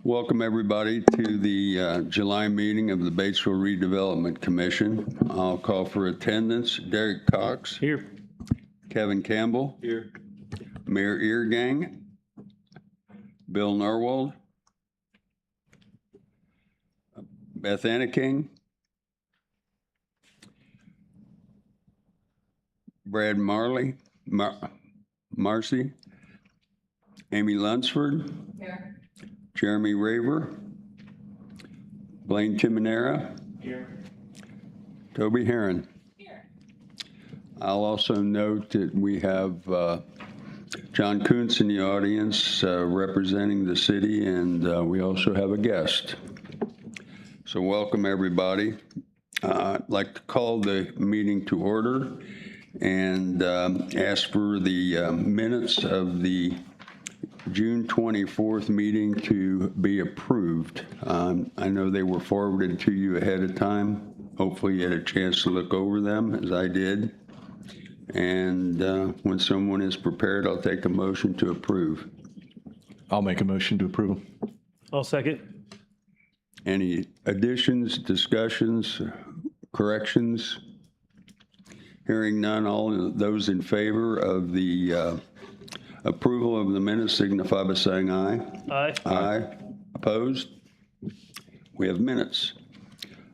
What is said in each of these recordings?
Welcome, everybody, to the July meeting of the Batesville Redevelopment Commission. I'll call for attendance. Derek Cox. Here. Kevin Campbell. Here. Mayor Eargang. Bill Norwald. Beth Anneking. Brad Marcy. Amy Lunsford. Here. Jeremy Raver. Blaine Timonera. Here. Toby Heron. Here. I'll also note that we have John Kuntz in the audience representing the city, and we also have a guest. So welcome, everybody. I'd like to call the meeting to order and ask for the minutes of the June 24th meeting to be approved. I know they were forwarded to you ahead of time. Hopefully you had a chance to look over them, as I did. And when someone is prepared, I'll take a motion to approve. I'll make a motion to approve. I'll second. Any additions, discussions, corrections? Hearing none, all those in favor of the approval of the minutes signify by saying aye. Aye. Aye. Opposed? We have minutes.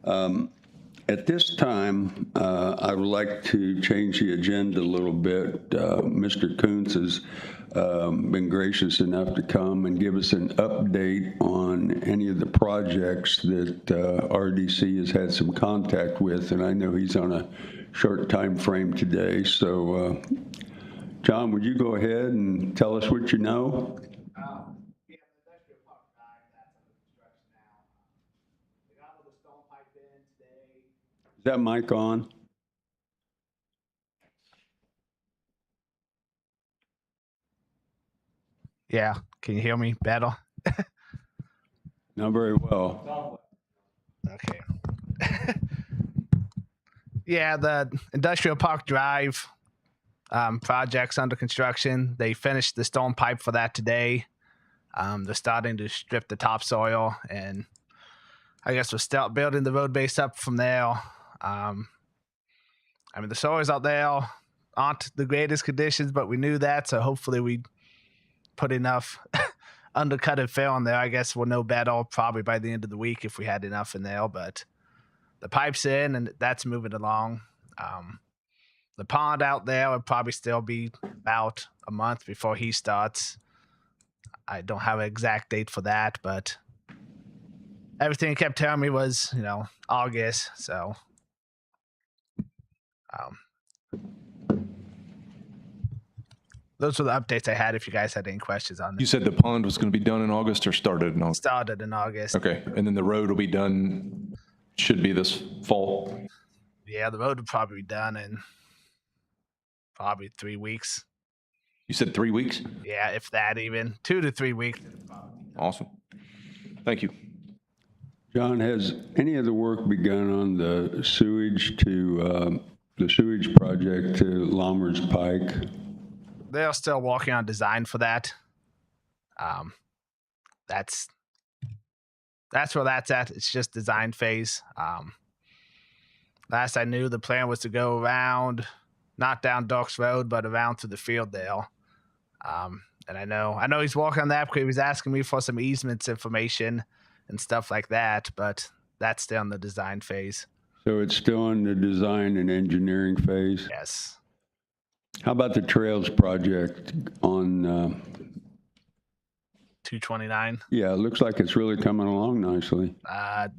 At this time, I would like to change the agenda a little bit. Mr. Kuntz has been gracious enough to come and give us an update on any of the projects that RDC has had some contact with, and I know he's on a short time frame today. So, John, would you go ahead and tell us what you know? Yeah, the industrial park drive, that's under construction now. They got all the stone pipe in today. Is that mic on? Yeah, can you hear me better? Not very well. Okay. Yeah, the industrial park drive project's under construction. They finished the stone pipe for that today. They're starting to strip the topsoil, and I guess we'll start building the road base up from there. I mean, the soils out there aren't the greatest conditions, but we knew that, so hopefully we put enough undercut and fill in there. I guess we'll know better probably by the end of the week if we had enough in there, but the pipe's in and that's moving along. The pond out there will probably still be about a month before he starts. I don't have an exact date for that, but everything he kept telling me was, August. So, those were the updates I had. If you guys had any questions on You this, said the pond was going to be done in August or started in August? started in August. Okay, and then the road will be done, should be this fall? Yeah, the road will probably be done in probably 3 weeks. You said 3 weeks? Yeah, if that even. 2 to 3 weeks. Awesome. Thank you. John, has any of the work begun on the sewage project to Lommers Pike? They're still working on design for that. That's where that's at. It's just design phase. Last I knew, the plan was to go around, not down Ducks Road, but around through the field there. And I know he's working on that because he was asking me for some easements information and stuff like that, but that's still in the design phase. So it's still in the design and engineering phase? Yes. How about the Trails project on, 229. yeah, it looks like it's really coming along nicely.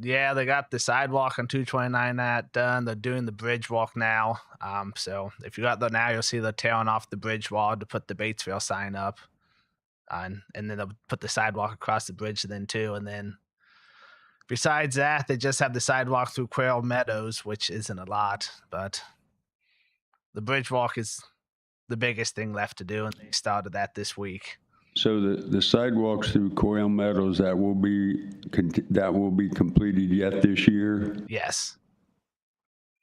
Yeah, they got the sidewalk on 229 that done. They're doing the bridge walk now. So if you got there now, you'll see they're tearing off the bridge wall to put the Batesville sign up. And then they'll put the sidewalk across the bridge then too. And then besides that, they just have the sidewalk through Quail Meadows, which isn't a lot, but the bridge walk is the biggest thing left to do, and they started that this week. So the sidewalks through Quail Meadows, that will be completed yet this year, Yes.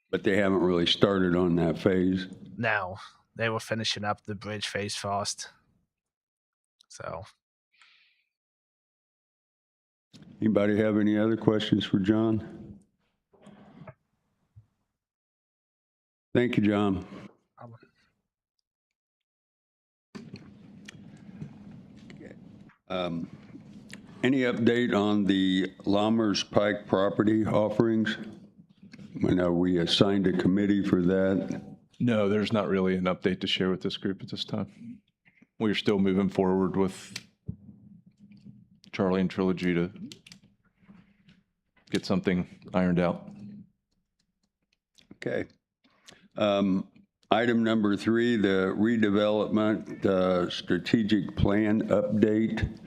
but they haven't really started on that phase. No, they were finishing up the bridge phase first. So Anybody have any other questions for John? Thank you, John. Any update on the Lammers Pike property offerings? I know we assigned a committee for that. No, there's not really an update to share with this group at this time. We're still moving forward with Charlie and Trilogy to get something ironed out. Okay. Item number 3, the redevelopment strategic plan update.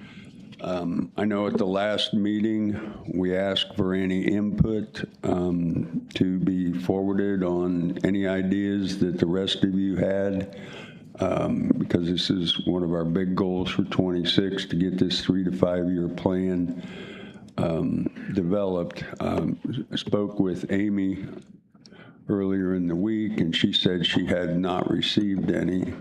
I know at the last meeting, we asked for any input to be forwarded on any ideas that the rest of you had, because this is one of our big goals for 26, to get this 3 to 5 year plan developed. I spoke with Amy earlier in the week, and she said she had not received any.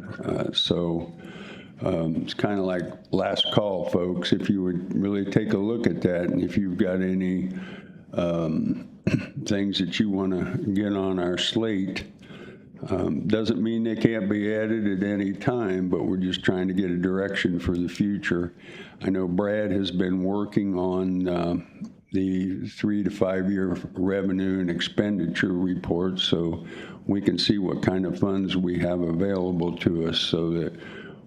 It's kind of like last call, folks. If you would really take a look at that, and if you've got any things that you want to get on our slate, doesn't mean they can't be added at any time, but we're just trying to get a direction for the future. I know Brad has been working on the 3 to 5 year revenue and expenditure report, so we can see what kind of funds we have available to us, so that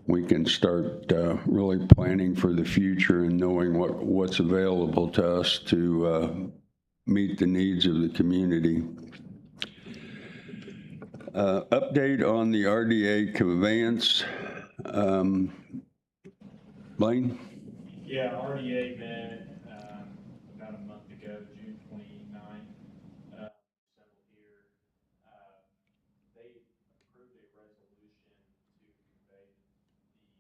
we can start really planning for the future and knowing what's available to us to meet the needs of the community. Update on the RDA conveyance. Blaine? Yeah, RDA met about a month ago, June 29th, assembled here. They approved a resolution to convey the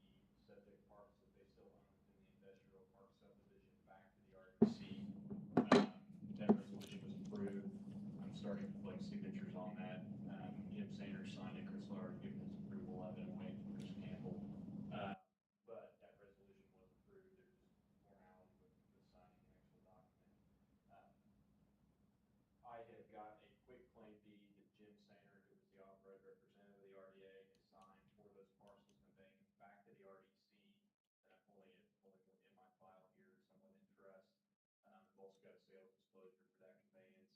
subject parks that they still own within the industrial park subdivision back to the RDC. That resolution was approved. I'm starting to collect signatures on that. Jim Sanders signed it, Chris Lard given his approval of it, and waiting for Chris Campbell. But that resolution was approved. There's just formality with signing the actual document. I have got a quick claim deed that Jim Sainer, who was the authorized representative of the RDA, has signed for those parcels conveying back to the RDC. And I'm holding it in my file here, someone in trust. I've also got a sales disclosure for that conveyance.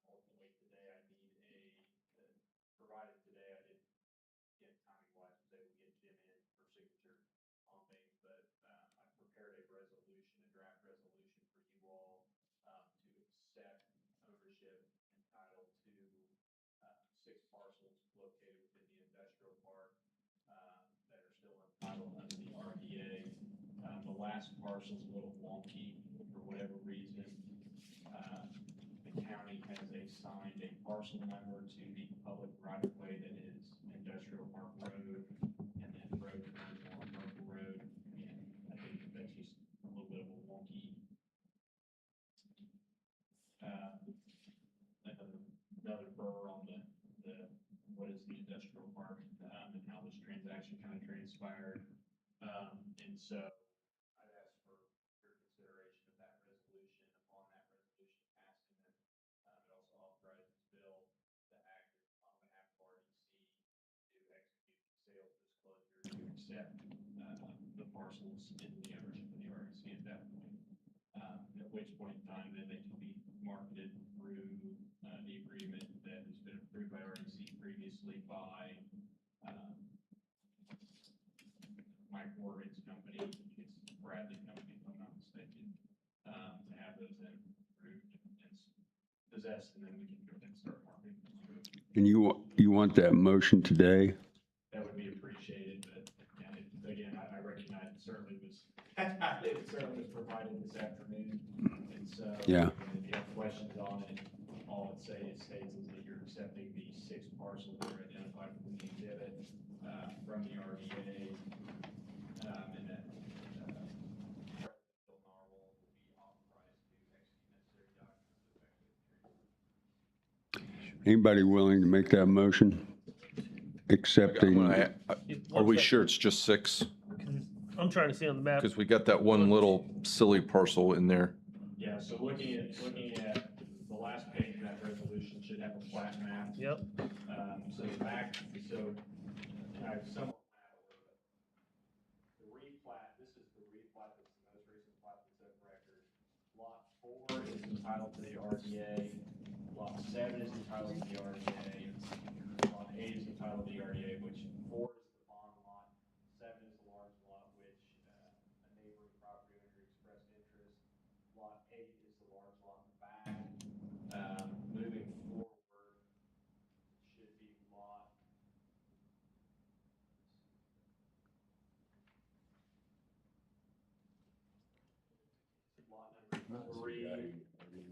Ultimately today, I need provided today, I did, again, timing wise, was able to get Jim in for signature on things, but I prepared a resolution, a draft resolution for you all to accept ownership and title to 6 parcels located within the industrial park that are still entitled under the RDA. The last parcel is a little wonky for whatever reason. The county has assigned a parcel number to the public right of way that is Industrial Park Road, and then road turns on local road. And I think that's just a little bit of a wonky another burr on the what is the industrial park and how this transaction kind of transpired. And so I've asked for your consideration of that resolution. Upon that resolution passing, it also authorizes Bill to act on behalf of RDC to execute the sales disclosure to accept the parcels in the ownership of the RDC at that point. At which point in time, then they can be marketed through the agreement that has been approved by RDC previously by Mike Morgan's company. It's Bradley Company, if I'm not mistaken, to have those then approved and possessed, and then we can go ahead and start marketing them through. And you want that motion today? That would be appreciated, but again, I recognize it certainly was provided this afternoon, and so Yeah. if you have questions on it, all it states is that you're accepting the 6 parcels that are identified within the exhibit from the RDA, and that Bill Narwhal will be authorized to execute necessary documents effective. Anybody willing to make that motion? Accepting, Are we sure it's just 6? I'm trying to see on the map. Because we got that one little silly parcel in there. Yeah, so looking at the last page of that resolution should have a plat map. Yep. So I somewhat went out a little bit. The replat, this is the replat, that's the most recent plat that's of record. Lot 4 is entitled to the RDA. Lot 7 is entitled to the RDA. Lot 8 is entitled to the RDA, which 4 is the bond lot. 7 is the large lot, which a neighboring property owner expressed interest. Lot 8 is the large lot in the back. Moving forward, should be lot. Lot number 3, which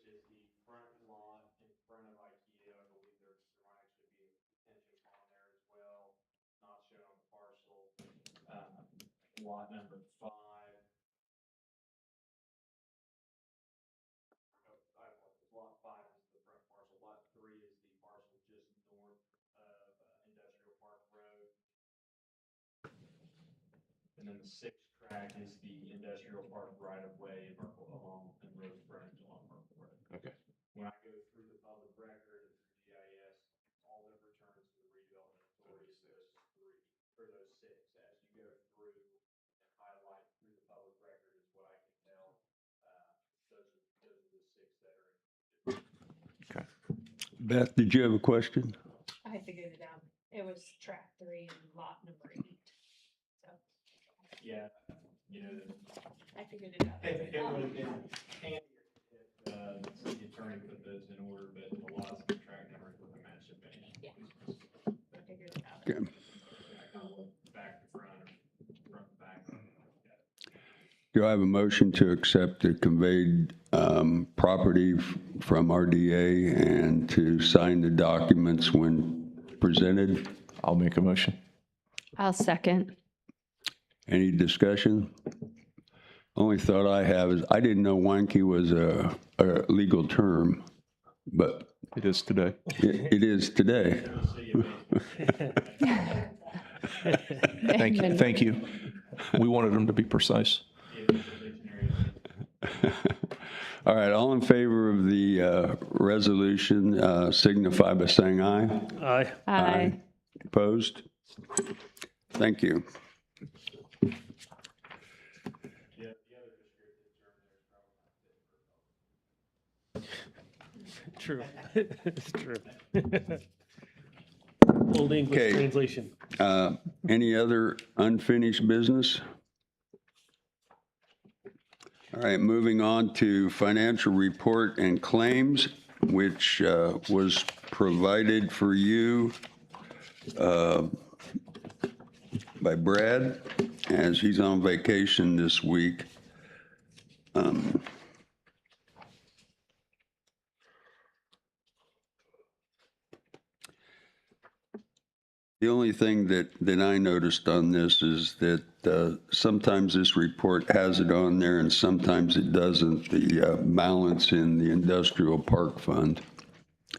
is the front lot in front of IKEA. I believe there might actually be a detention pond there as well, not shown on the parcel. Lot number 5. Lot 5 is the front parcel. Lot 3 is the parcel just north of Industrial Park Road. And then the 6th track is the Industrial Park right-of-way along and road frontage along Marple Road. Okay. When I go through the public record and through GIS, all that returns to the redevelopment authority is those 3, or those 6. As you go through and highlight through the public record is what I can tell. Those are the 6 that are included. Beth, did you have a question? I figured it out. It was track 3 and lot number 8. So Yeah, I figured it out. it would have been handy if the city attorney put those in order, but a lot of the track numbers with the match have been. Yeah. I figured it out. Okay. Back to front or front to back. Do I have a motion to accept the conveyed property from RDA and to sign the documents when presented? I'll make a motion. I'll second. Any discussion? Only thought I have is I didn't know wanky was a legal term, but It is today. it is today. Thank you. We wanted them to be precise. All right, all in favor of the resolution signify by saying aye. Aye. Aye. Opposed? Thank you. True. It's true. Old English Okay. translation. Any other unfinished business? All right, moving on to financial report and claims, which was provided for you by Brad, as he's on vacation this week. The only thing that I noticed on this is that sometimes this report has it on there and sometimes it doesn't. The balance in the industrial park fund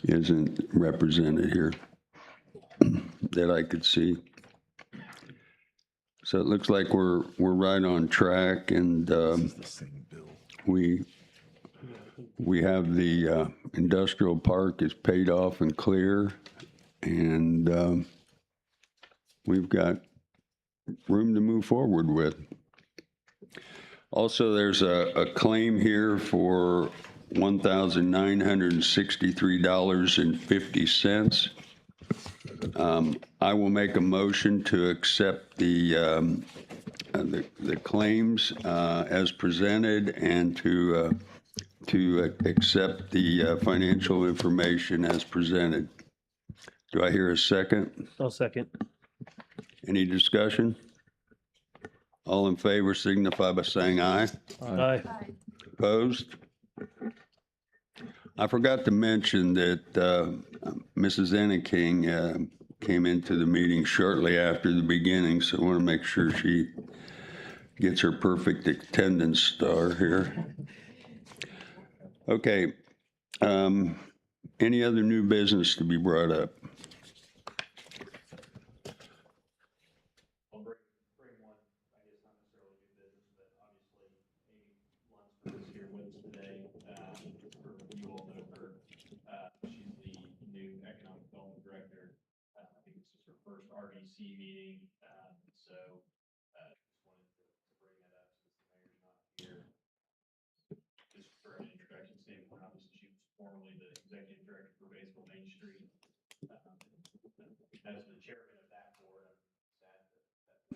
isn't represented here that I could see. So it looks like we're right on track, and we have the industrial park is paid off and clear, and we've got room to move forward with. Also, there's a claim here for $1,963.50. I will make a motion to accept the claims as presented and to accept the financial information as presented. Do I hear a second? I'll second. Any discussion? All in favor signify by saying aye. Aye. Opposed? I forgot to mention that Mrs. Enneking came into the meeting shortly after the beginning, so I want to make sure she gets her perfect attendance star here. Okay. Any other new business to be brought up? I'll bring today. For you all know her, she's the new economic development director. I think this is her first RDC meeting, so just wanted to bring that up since the mayor's not here. Just for an introduction standpoint, obviously she was formerly the executive director for Batesville Main Street. As the chairman of that board, I'm sad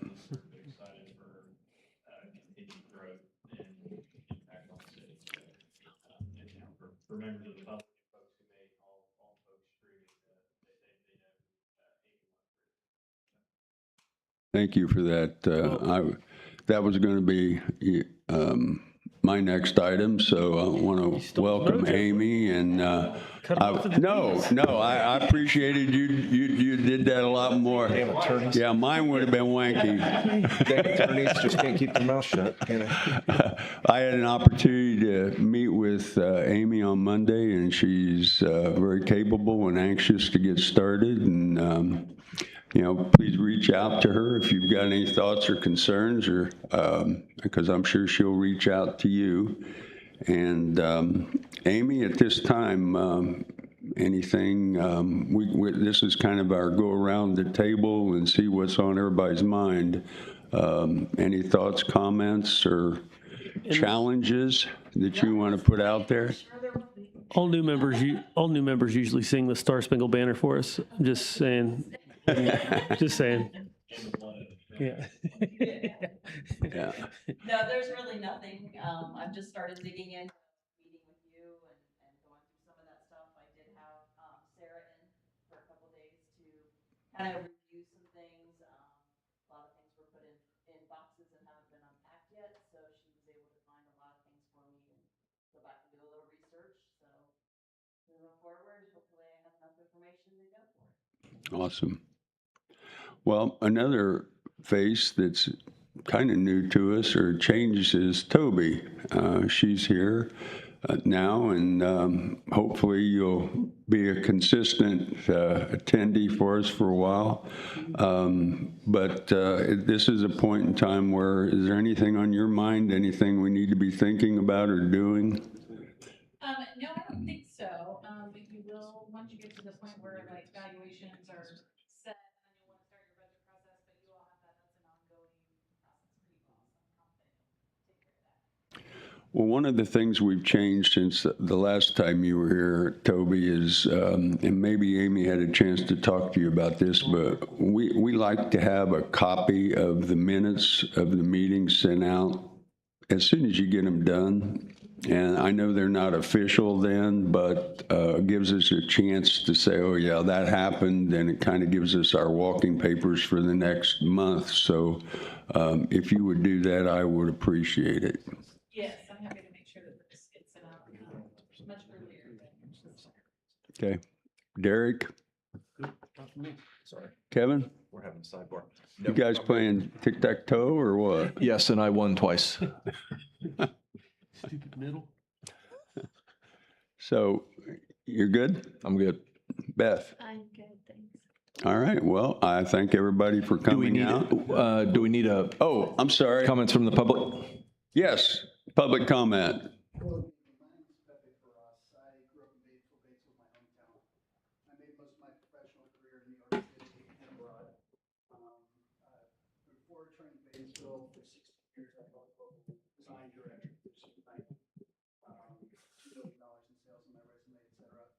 that we're excited for her continued growth and impact on the city. So, and you know, for members of the public and folks who may all folks streaming, they know Amy Lunsford. Thank you for that. That was going to be my next item, so I want to welcome Amy. And Cut him off at the knees. no, I appreciated you did that a lot more. Damn attorneys. Yeah, mine would have been wanky. Damn attorneys just can't keep their mouth shut, can they? I had an opportunity to meet with Amy on Monday, and she's very capable and anxious to get started. And you know, please reach out to her if you've got any thoughts or concerns, or because I'm sure she'll reach out to you. And Amy, at this time, anything? This is kind of our go around the table and see what's on everybody's mind. Any thoughts, comments, or challenges that you want to put out there? All new members usually sing the Star Spangled Banner for us. I'm just saying. Just saying. Yeah. Yeah. No, there's really nothing. I've just started digging in, meeting with you and going through some of that stuff. I did have Sarah in for a couple days to kind of review some things. A lot of things were put in boxes and haven't been unpacked yet, so she was able to find a lot of things for me and go back and do a little research. So moving forward, hopefully I have enough information to go for it. Awesome. Well, another face that's kind of new to us or changed is Toby. She's here now, and hopefully you'll be a consistent attendee for us for a while. But this is a point in time where, is there anything on your mind, anything we need to be thinking about or doing? No, I don't think so. But you will, once you get to the point where like valuations are set, and then you'll want to start your budget process, but you all have that, that's an ongoing process for you all, so I'm confident you'll take care of that. Well, one of the things we've changed since the last time you were here, Toby, is, and maybe Amy had a chance to talk to you about this, but we like to have a copy of the minutes of the meeting sent out as soon as you get them done. And I know they're not official then, but it gives us a chance to say, oh, yeah, that happened, and it kind of gives us our walking papers for the next month. So if you would do that, I would appreciate it. Yes, I'm happy to make sure that this gets sent out much earlier than. Okay. Derek? Not for me. Sorry, Kevin? we're having a sidebar. You guys playing tic-tac-toe or what? Yes, and I won twice. Stupid middle. So you're good? I'm good. Beth? I'm good, thanks. All right. Well, I thank everybody for Do we coming need, out. do we need a Oh, I'm sorry. comments from the public? Yes, public comment. Hello, my name is Pepe Ferraz. I grew up in Batesville. Batesville is my hometown. I made most of my professional career in New York City and abroad. Before turning Batesville for 16 years, I held local design director position, $2 billion in sales on my resume, et cetera.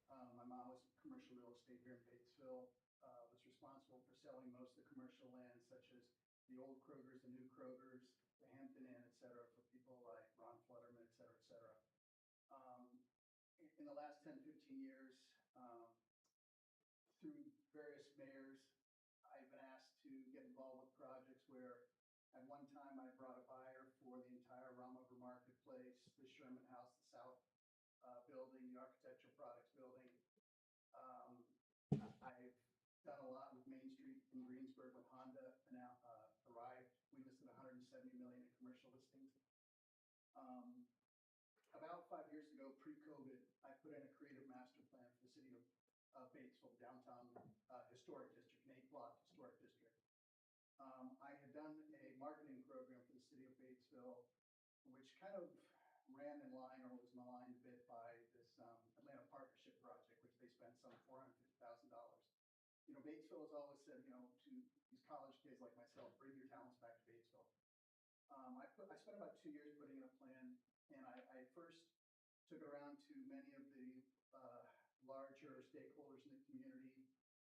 My mom was commercial real estate here in Batesville, was responsible for selling most of the commercial land, such as the old Krogers, the new Krogers, the Hampton Inn, et cetera, for people like Ron Flutterman, et cetera, et cetera. In the last 10, 15 years, through various mayors, I've been asked to get involved with projects where at one time I brought a buyer for the entire Romover Marketplace, the Sherman House, the South building, the Architectural Products building. I've done a lot with Main Street in Greensburg when Honda arrived. We listed 170 million in commercial listings. About 5 years ago, pre-COVID, I put in a creative master plan for the city of Batesville, downtown historic district, an 8-block historic district. I had done a marketing program for the city of Batesville, which kind of ran in line or was maligned a bit by this Atlanta Partnership Project, which they spent some $450,000. You know, Batesville has always said, you know, to these college kids like myself, bring your talents back to Batesville. I spent about 2 years putting in a plan, and I first took it around to many of the larger stakeholders in the community.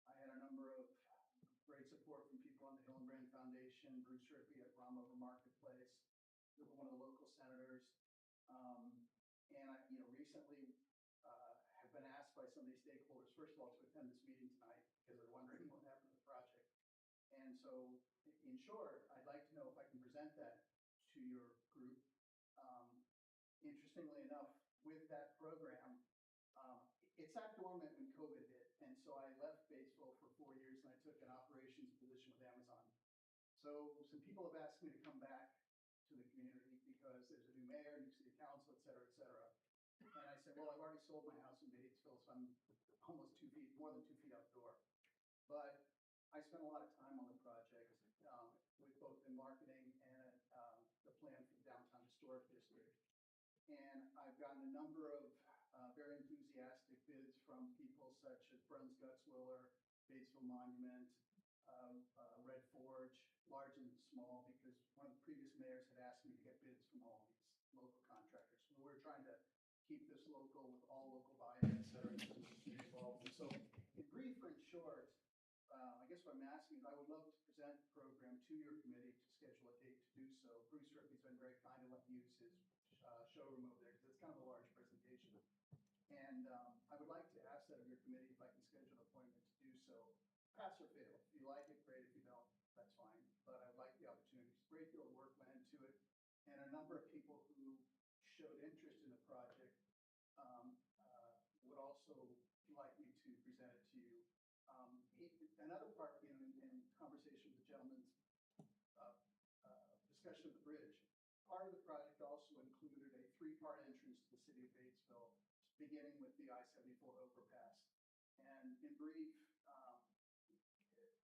I had a number of great support from people on the Hillenbrand Foundation, Bruce Rippey at Romover Marketplace, one of the local senators. And I, you know, recently have been asked by some of these stakeholders, first of all, to attend this meeting tonight because they're wondering what happened to the project. And so, in short, I'd like to know if I can present that to your group. Interestingly enough, with that program, it sat dormant when COVID hit. And so I left Batesville for 4 years and I took an operations position with Amazon. So some people have asked me to come back to the community because there's a new mayor, new city council, et cetera, et cetera. And I said, well, I've already sold my house in Batesville, so I'm almost 2 feet, more than 2 feet out the door. But I spent a lot of time on the project with both in marketing and the plan for the downtown historic district. And I've gotten a number of very enthusiastic bids from people such as Bruns Gutzwiller, Batesville Monument, Red Forge, large and small, because one of the previous mayors had asked me to get bids from all these local contractors. So we're trying to keep this local with all local buy-in, et cetera, involved. And so in brief or in short, I guess what I'm asking is I would love to present the program to your committee to schedule a date to do so. Bruce Rippey's been very kind to let me use his showroom over there because it's kind of a large presentation. And I would like to ask that of your committee if I can schedule an appointment to do so. Pass or fail. If you like it, great. If you don't, that's fine. But I would like the opportunity. A great deal of work went into it. And a number of people who showed interest in the project would also like me to present it to you. Another part, you know, in conversation with the gentleman's discussion of the bridge, part of the project also included a 3-part entrance to the city of Batesville, beginning with the I-74 overpass. And in brief,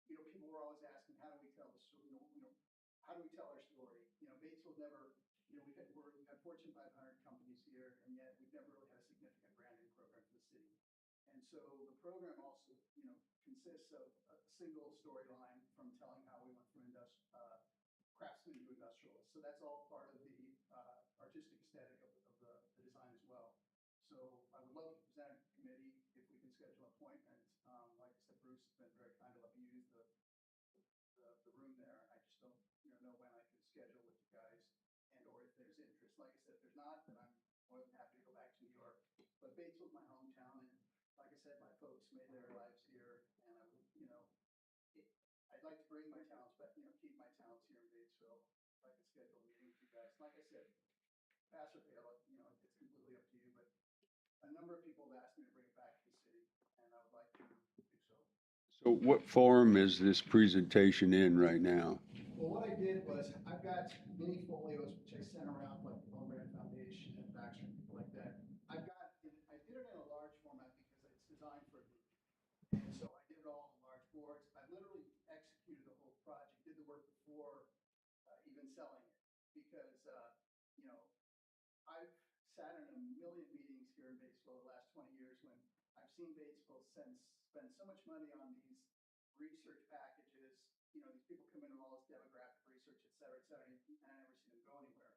you know, people were always asking, how do we tell the story? How do we tell our story? You know, Batesville never, you know, we've had Fortune 500 companies here, and yet we've never really had a significant branding program for the city. And so the program also, you know, consists of a single storyline from telling how we went from craftsman to industrialist. So that's all part of the artistic aesthetic of the design as well. So I would love to present it to the committee if we can schedule an appointment. Like I said, Bruce has been very kind to let me use the room there. I just don't, you know when I can schedule with you guys and or if there's interest. Like I said, if there's not, then I'm more than happy to go back to New York. But Batesville's my hometown, and like I said, my folks made their lives here, and I would, you know, I'd like to bring my talents back, you know, keep my talents here in Batesville. If I could schedule a meeting with you guys. Like I said, pass or fail, you know, it's completely up to you, but a number of people have asked me to bring it back to the city, and I would like to do so. So what form is this presentation in right now? Well, what I did was I've got mini folios which I sent around like the Hillenbrand Foundation and Baxter and people like that. I did it in a large format because it's designed for a group. And so I did it all on large boards. I literally executed the whole project, did the work before even selling it. Because, you know, I've sat in a million meetings here in Batesville the last 20 years when I've seen Batesville spend so much money on these research packages. You know, these people come in with all this demographic research, et cetera, and I never see them go anywhere.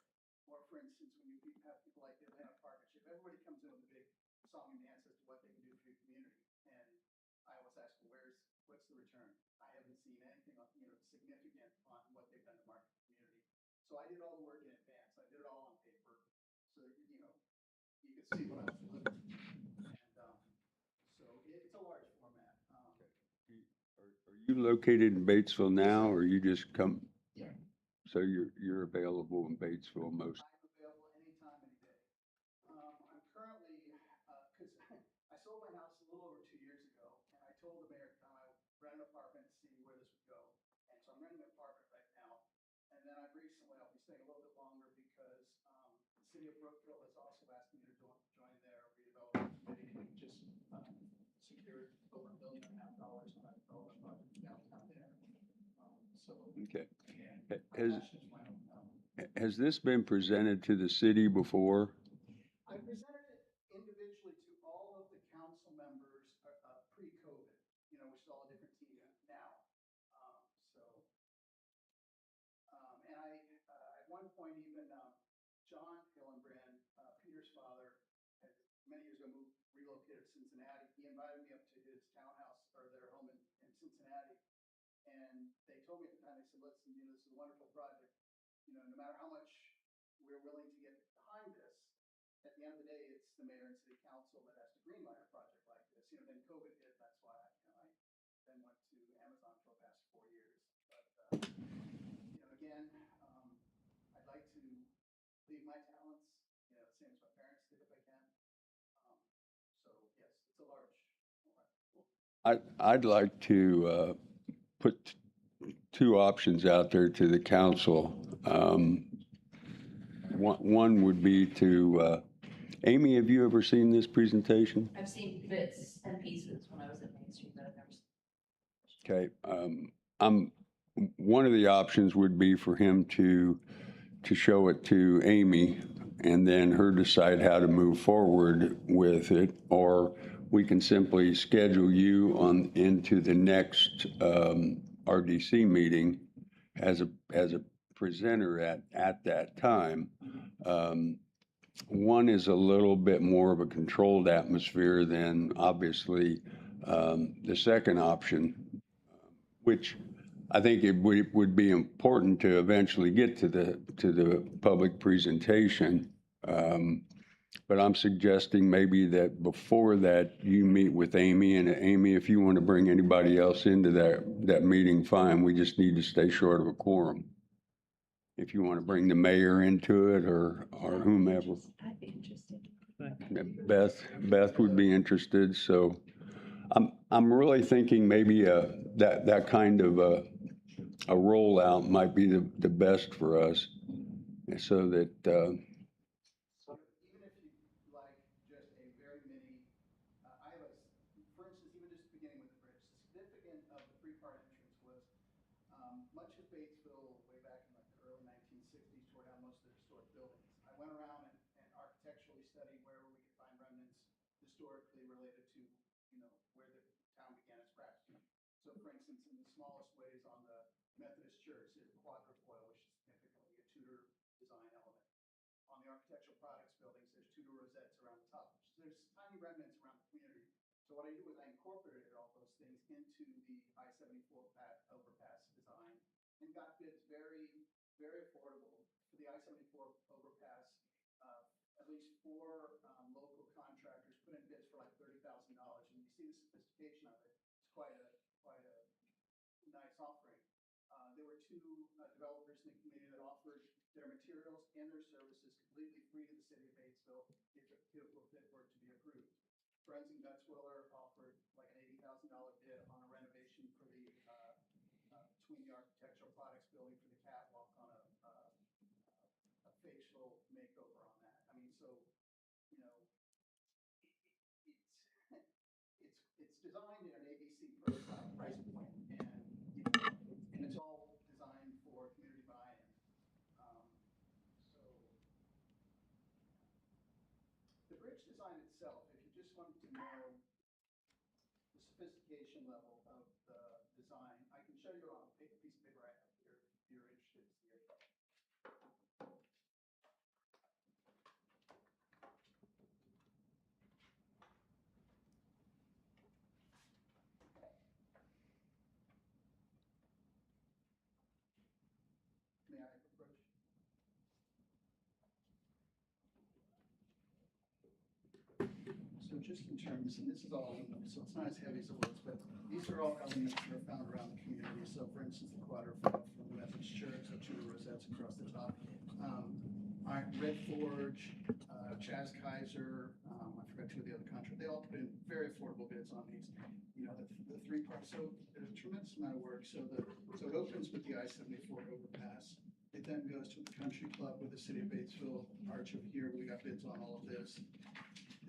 Or for instance, when you have people like the Atlanta Partnership, everybody comes in with a big song and dance as to what they can do for your community. And I always ask, well, what's the return? I haven't seen anything, you know, significant on what they've done to market the community. So I did all the work in advance. I did it all on paper. So that, you know, you could see what I was delivering. And so it's a large format. Are you located in Batesville now, or you just come? Yeah. So you're available in Batesville most? I'm available anytime, any day. I'm currently, because I sold my house a little over 2 years ago, and I told the mayor I would rent an apartment to see where this would go. And so I'm renting an apartment right now. And then I'll be staying a little bit longer because the city of Brookville has also asked me to join their redevelopment committee, which just secured over $1.5 million on that development project downtown there. So Okay. yeah, Has, that's just my hometown. Has this been presented to the city before? I presented it individually to all of the council members, pre-COVID, which is all a different team now. So, and at one point even, John Hillenbrand, Peter's father, had many years ago relocated to Cincinnati. He invited me up to his townhouse or their home in Cincinnati. And they told me at the time, they said, listen, this is a wonderful project. No matter how much we're willing to get behind this, at the end of the day, it's the mayor and city council that has to greenlight a project like this. Then COVID hit, that's why I then went to Amazon for the past 4 years. But, again, I'd like to leave my talents, the same as my parents did if I can. So yes, it's a large. I'd like to put two options out there to the council. One would be to, Amy, have you ever seen this presentation? I've seen bits and pieces when I was at Main Street, but I've never seen. Okay, one of the options would be for him to show it to Amy and then her decide how to move forward with it, or we can simply schedule you on into the next RDC meeting as a presenter at that time. One is a little bit more of a controlled atmosphere than obviously the second option, which I think it would be important to eventually get to the public presentation. But I'm suggesting maybe that before that, you meet with Amy, and Amy, if you want to bring anybody else into that meeting, fine. We just need to stay short of a quorum. If you want to bring the mayor into it or whomever. I'd be interested. Beth would be interested, so I'm really thinking maybe that kind of a rollout might be the best for us, so that Even if you like just a very mini, I have for instance, even just beginning with the bridge, the significance of the three-part entrance was much of Batesville, way back in the early 1960s, tore down most of the historic buildings. I went around and architecturally studied where we could find remnants historically related to, where the town began its practice. So, for instance, in the smallest ways on the Methodist Church, there's a quadrifoil, which is significantly a Tudor design element. On the architectural products buildings, there's Tudor rosettes around the top. So there's tiny remnants around the community. So what I did was I incorporated all those things into the I-74 overpass design and got bids very, very affordable for the I-74 overpass. At least 4 local contractors put in bids for like $30,000, and you see the sophistication of it. It's quite a nice offering. There were 2 developers in the community that offered their materials and their services completely free to the city of Batesville if it were bid for it to be approved. Friends and Gutzwiller offered like an $80,000 bid on a renovation for the between the architectural products building for the catwalk on a facial makeover on that. I mean, so it's designed in an ABC price point, and it's all designed for community buy-in. So the bridge design itself, if you just wanted to know the sophistication level of the design, I can show you on a piece of paper I have here if you're interested to see it. May I approach? So just in terms, and this is all aluminum, so it's not as heavy as it looks, but these are all elements that are found around the community. So for instance, the quadrifoil from the Methodist Church, the 2 rosettes across the top. Red Forge, Chaz Kaiser, I forgot 2 of the other contractors. They all put in very affordable bids on these. The 3 parts. So there's a tremendous amount of work. So it opens with the I-74 overpass. It then goes to the country club with the city of Batesville, Arch over here. We got bids on all of this.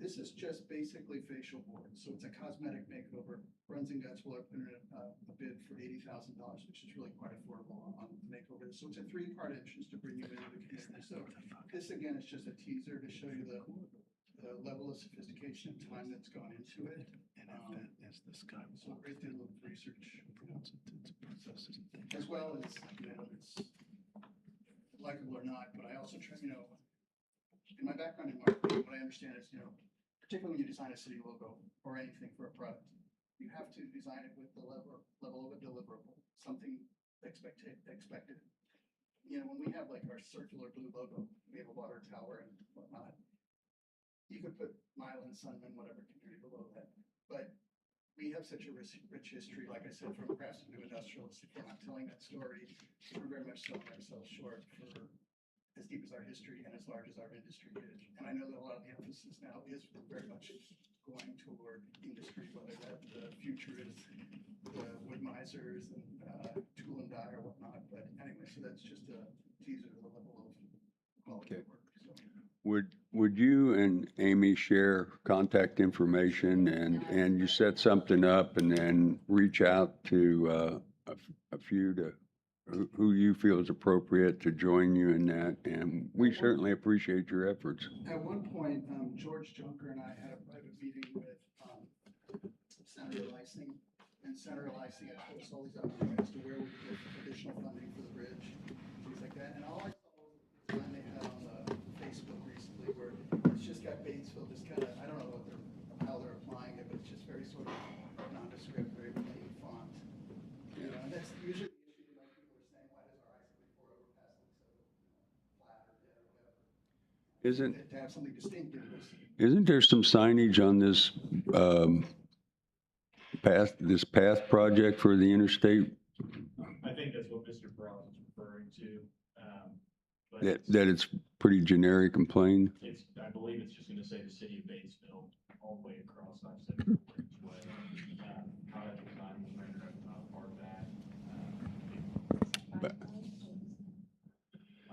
This is just basically facial boards, so it's a cosmetic makeover. Bruns and Guts will open a bid for $80,000, which is really quite affordable on the makeover. So it's a three-part entrance to bring you into the community. So this again is just a teaser to show you the level of sophistication and time that's gone into it. So great deal of research, as well as, it's likable or not, but I also try, in my background in marketing, what I understand is, particularly when you design a city logo or anything for a product, you have to design it with the level of a deliverable, something expected. When we have like our circular blue logo, we have a water tower and whatnot. You could put Milan, Sunman, whatever community below that, but we have such a rich history, like I said, from craftsmen to industrialists. If we're not telling that story, we're very much selling ourselves short for as deep as our history and as large as our industry is. And I know that a lot of the emphasis now is very much going toward industry, whether that the future is the wood misers and tool and die or whatnot. But anyway, so that's just a teaser to the level of quality of work. So. Would you and Amy share contact information and you set something up and then reach out to a few to who you feel is appropriate to join you in that? And we certainly appreciate your efforts. At one point, George Junker and I had a private meeting with Senator Lysing, and Senator Lysing had told us all these other as to where we could get additional funding for the bridge, things like that. And all I saw was the design they had on the Facebook recently, where it's just got Batesville, just kind of, I don't know how they're applying it, but it's just very sort of nondescript, very plain font. And that's usually the issue, like people are saying, why does our I-74 overpass looks so flat or dead or whatever? To have something distinctive. Isn't there some signage on this path project for the interstate I think that's what Mr. Brown is referring to. But that it's pretty generic and plain? I believe it's just gonna say the city of Batesville all the way across I-74 each way. How that design was rendered, I'm not part of that. But-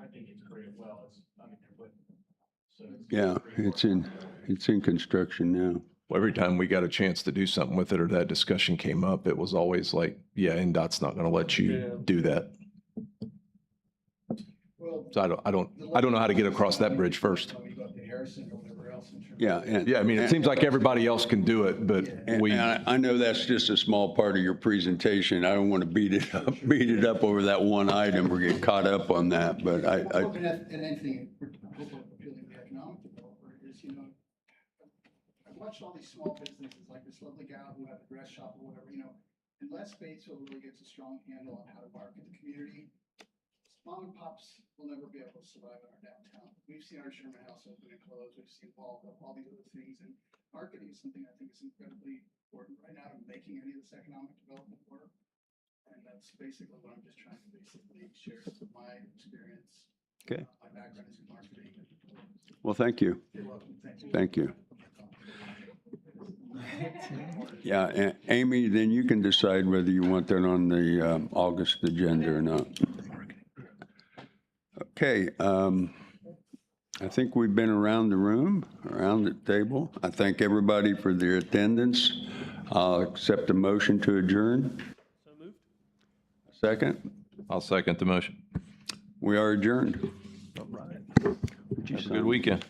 I think it's pretty well, they're putting, so it's. Yeah, it's in construction now. Well, every time we got a chance to do something with it or that discussion came up, it was always like, yeah, NDOT's not going to let you do that. Well, So I don't know how to get across that bridge first. Yeah, and Yeah, I mean, it seems like everybody else can do it, but we, and I know that's just a small part of your presentation. I don't want to beat it up over that one item or get caught up on that, but And anything, appealing to the economic developer is, I've watched all these small businesses like this lovely gal who had a dress shop or whatever, unless Batesville really gets a strong handle on how to market the community, mom and pops will never be able to survive in our downtown. We've seen our Sherman House open and close, we've seen all these other things, and marketing is something I think is incredibly important right now to making any of this economic development work. And that's basically what I'm just trying to share some of my experience. Okay. My background is in marketing. well, thank you. You're welcome. Thank you. Yeah, and Amy, then you can decide whether you want that on the August agenda or not. Okay, I think we've been around the room, around the table. I thank everybody for their attendance. I'll accept a motion to adjourn. So moved. Second, I'll second the motion. we are adjourned. Have a good weekend.